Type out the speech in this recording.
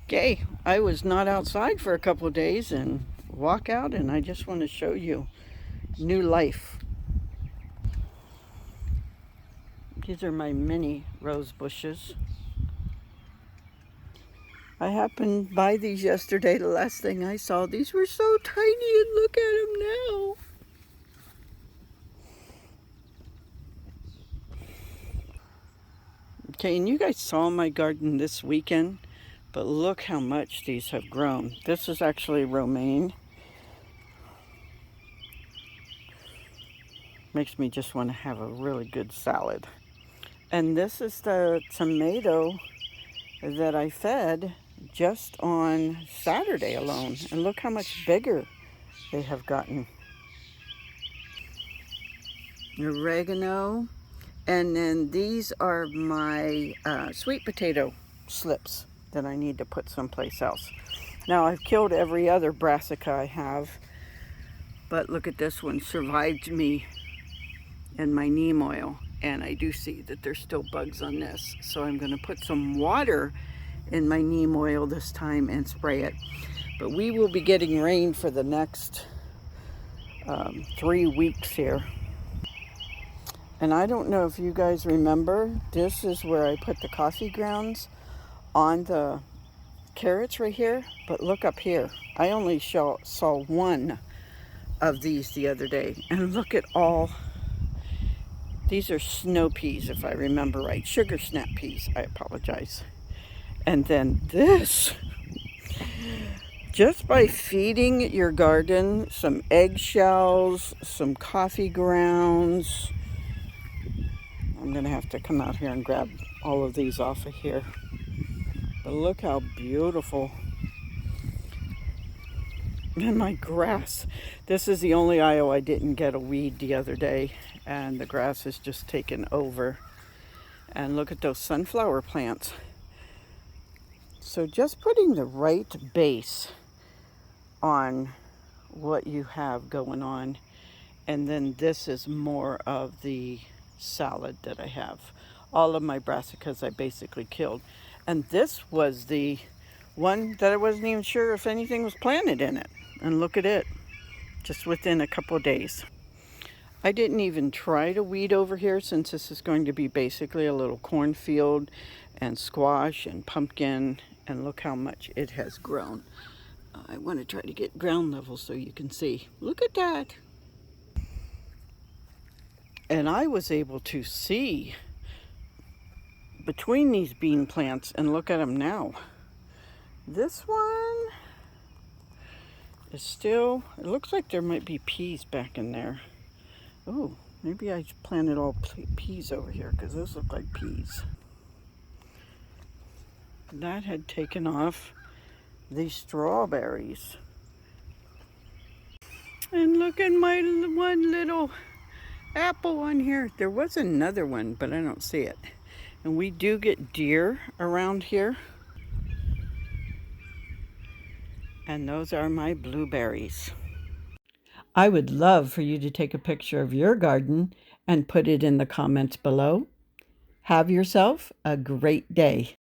Okay, I was not outside for a couple of days and walk out, and I just want to show you new life. These are my mini rose bushes. I happened by these yesterday. The last thing I saw, these were so tiny, and look at them now. Okay, and you guys saw my garden this weekend, but look how much these have grown. This is actually romaine. Makes me just want to have a really good salad. And this is the tomato that I fed just on Saturday alone. And look how much bigger they have gotten. Oregano. And then these are my sweet potato slips that I need to put someplace else. Now I've killed every other brassica I have, but look at this one, survived me in my neem oil. And I do see that there's still bugs on this. So I'm gonna put some water in my neem oil this time and spray it. But we will be getting rain for the next 3 weeks here. And I don't know if you guys remember, this is where I put the coffee grounds on the carrots right here. But look up here. I only saw one of these the other day. And look at all. These are snow peas, if I remember right. Sugar snap peas, I apologize. And then this. Just by feeding your garden some eggshells, some coffee grounds. I'm gonna have to come out here and grab all of these off of here. But look how beautiful. And my grass. This is the only aisle I didn't get a weed the other day. And the grass is just taken over. And look at those sunflower plants. So just putting the right base on what you have going on. And then this is more of the salad that I have. All of my brassicas I basically killed. And this was the one that I wasn't even sure if anything was planted in it. And look at it, just within a couple of days. I didn't even try to weed over here since this is going to be basically a little cornfield and squash and pumpkin. And look how much it has grown. I want to try to get ground level so you can see. Look at that. And I was able to see between these bean plants, and look at them now. This one is still, it looks like there might be peas back in there. Oh, maybe I planted all peas over here because those look like peas. That had taken off the strawberries. And look at my one little apple on here. There was another one, but I don't see it. And we do get deer around here. And those are my blueberries. I would love for you to take a picture of your garden and put it in the comments below. Have yourself a great day.